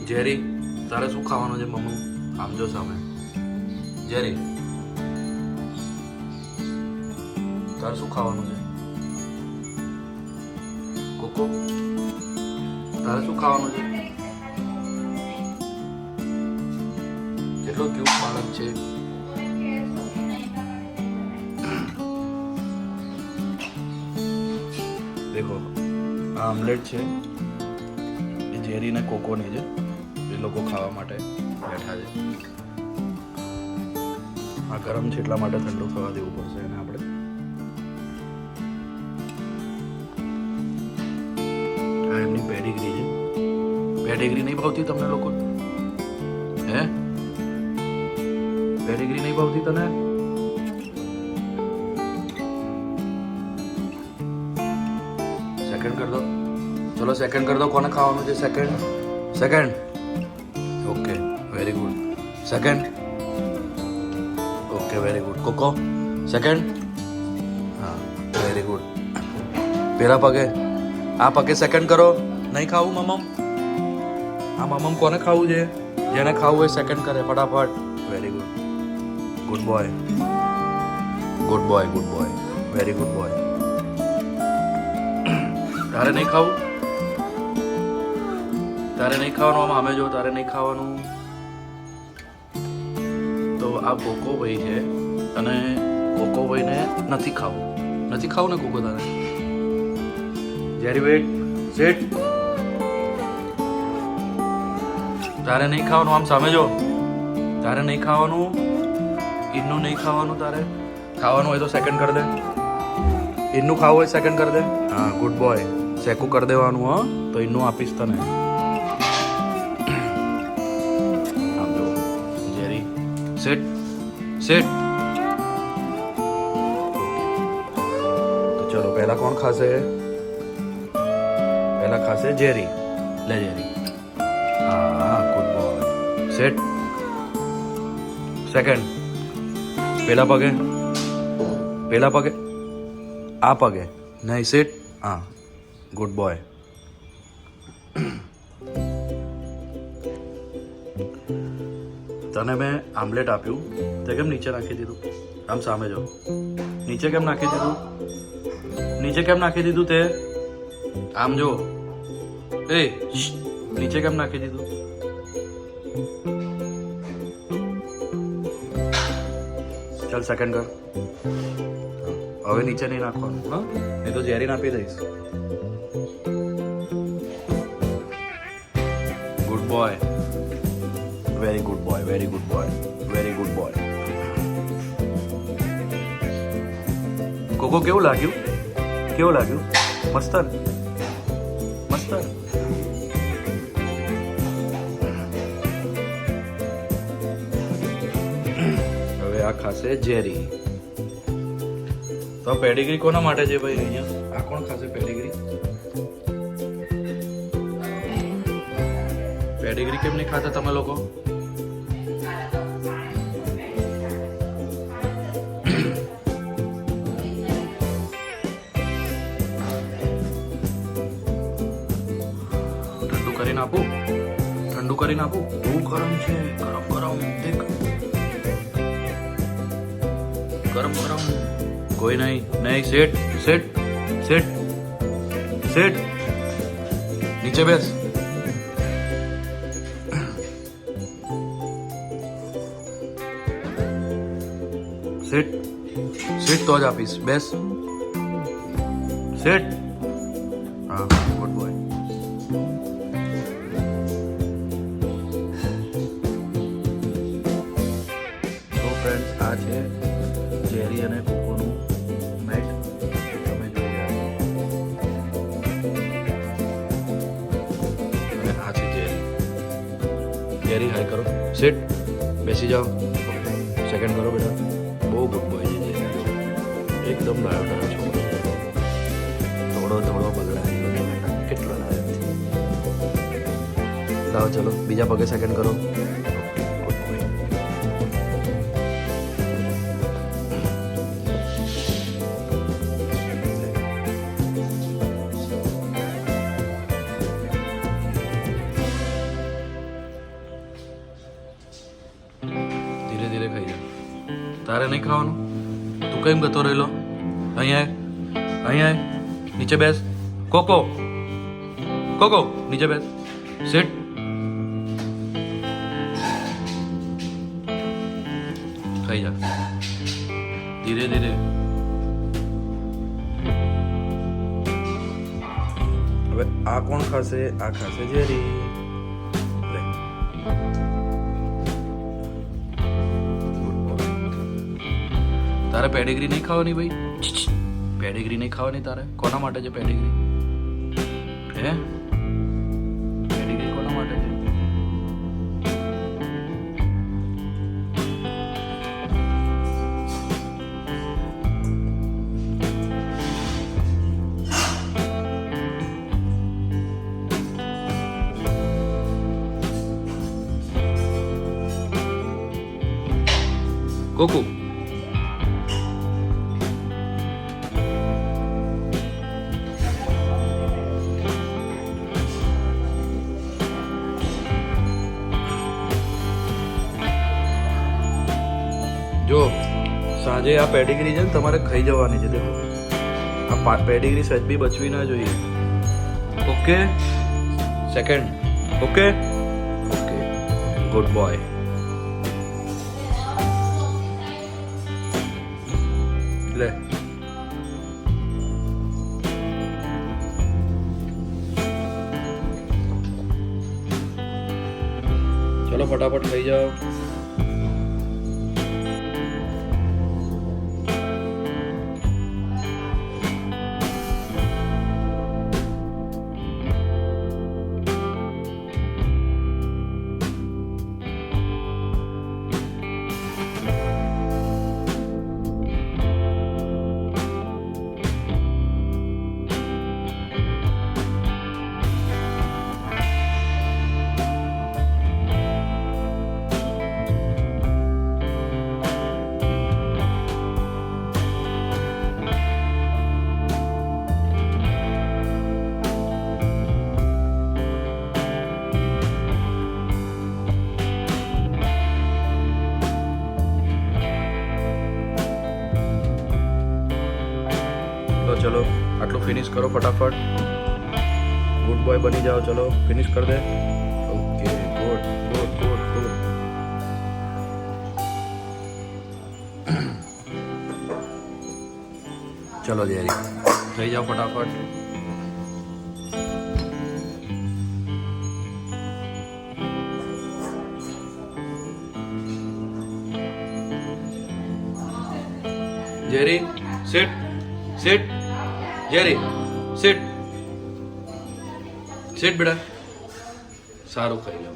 જેરી, તારે શું ખાવાનું છે મમ્મુ? આમ જો સામે. જેરી, તારે શું ખાવાનું છે? કોકો, તારે શું ખાવાનું છે? કેટલો ક્યુટ બાળક છે. દેખો, આ આમલેટ છે એ જેરી ને કોકોની છે. એ લોકો ખાવા માટે બેઠા છે. આ ગરમ છે એટલા માટે ઠંડુ થવા દેવું પડશે એને આપણે. આ એમની પેડિગ્રી છે. પેડિગ્રી નહીં ભાવતી તમને લોકો? હે, પેડિગ્રી નહીં ભાવતી તને? સેકન્ડ કર દો. ચલો સેકન્ડ કર દો. કોને ખાવાનું છે second? Second. Okay, very good. Second. Okay, very good. કોકો સેકન્ડ. હા, વેરી ગુડ. પેલા પગે, આ પગે સેકન્ડ કરો. નહીં ખાવું મમમ? આ મમમ કોને ખાવું છે? જેને ખાવું હોય સેકન્ડ કરે ફટાફટ. Very good. Good boy, good boy, good boy, very good boy. તારે નહીં ખાવું? તારે નહીં ખાવાનું? આમ અમે જો, તારે નહીં ખાવાનું. તો આ કોકોભાઈ છે અને કોકોભાઈને નથી ખાવું. નથી ખાવું ને કોકો તારે? જેરી વેટ, સેટ. તારે નહીં ખાવાનું. આમ સામે જો, તારે નહીં ખાવાનું. ઈનું નહીં ખાવાનું. તારે ખાવાનું હોય તો સેકન્ડ કરી દે. ઈનું ખાવું હોય સેકન્ડ કરી દે. હા, ગુડ બોય. સેકું કરી દેવાનું. હા, તો ઈનું આપીશ તને. આમ જો જેરી, સેટ, સેટ. તો ચલો પહેલા કોણ ખાશે? પહેલા ખાશે જેરી. લે જેરી. હા, ગુડ બોય. સેટ. સેકન્ડ. પેલા પગે, પેલા પગે, આ પગે નહીં. સેટ. હા, ગુડ બોય. તને મેં આમલેટ આપ્યું, તે કેમ નીચે નાખી દીધું? આમ સામે જો, નીચે કેમ નાખી દીધું? નીચે કેમ નાખી દીધું તે? આમ જો, એ નીચે કેમ નાખી દીધું? ચાલ સેકન્ડ કર. હવે નીચે નહીં નાખવાનું. હા, નહીં તો જેરીને આપી દઈશ. Good boy, very good boy, very good boy, very good boy. કોકો કેવું લાગ્યું? કેવું લાગ્યું? મસ્ત ને? મસ્ત. હવે આ ખાશે જેરી. તો પેડિગ્રી કોના માટે છે ભાઈ? અહીંયા આ કોણ ખાશે પેડિગ્રી? પેડિગ્રી કેમ નહીં ખાતા તમે લોકો? ઠંડુ કરીને આપું? ઠંડુ કરીને આપું? બહુ ગરમ છે. ગરમ ગરમ દેખ, ગરમ ગરમ. કોઈ નહીં. નહીં. Set, set, set, set. નીચે બેસ. સેટ, સેટ તો જ આપીશ. બેસ. સેટ. હા, ગુડ બોય. તો ફ્રેન્ડ્સ, આ છે જેરી અને કોકોનું મેટ. તમે જોઈ રહ્યા છો. અને આ છે જેરી. જેરી હાઈ કરો. સેટ. બેસી જાઓ. સેકન્ડ કરો બેટા. બહુ ગુડ બોય છે જેરી. એકદમ લાયો તારો છોકરો. થોડો થોડો બગડાઈ ગયો. કેટલો લાયો? લાવો ચલો બીજા પગે સેકન્ડ કરો. તારે નહીં ખાવાનું? તું કેમ ગતો રહેલો? અહીંયા આય, નીચે બેસ. કોકો કોકો નીચે બેસ. સિટ. ખાઈ જા ધીરે ધીરે. હવે આ કોણ ખાશે? આ ખાશે જેરી. લે. તારે પેડિગ્રી નહીં ખાવાની ભાઈ? પેડિગ્રી નહીં ખાવાની તારે? કોના માટે છે પેડિગ્રી? હે? પેડિગ્રી કોના માટે છે? કોકો જો સાંજે આ પેડિગ્રી છે ને તમારે ખાઈ જવાની છે. દેખો આ પેડિગ્રી સહેજ બી બચવી ના જોઈએ. Okay second. Okay okay good boy. લે ચલો ફટાફટ ખાઈ જાઓ. તો ચલો આટલું ફિનિશ કરો ફટાફટ. ગુડ બોય બની જાઓ. ચલો ફિનિશ કર દે. Okay good good good good. ચલો જેરી થઈ જાઓ ફટાફટ. Jerry sit sit. Jerry sit sit બેટા. સારું ખાઈ લો.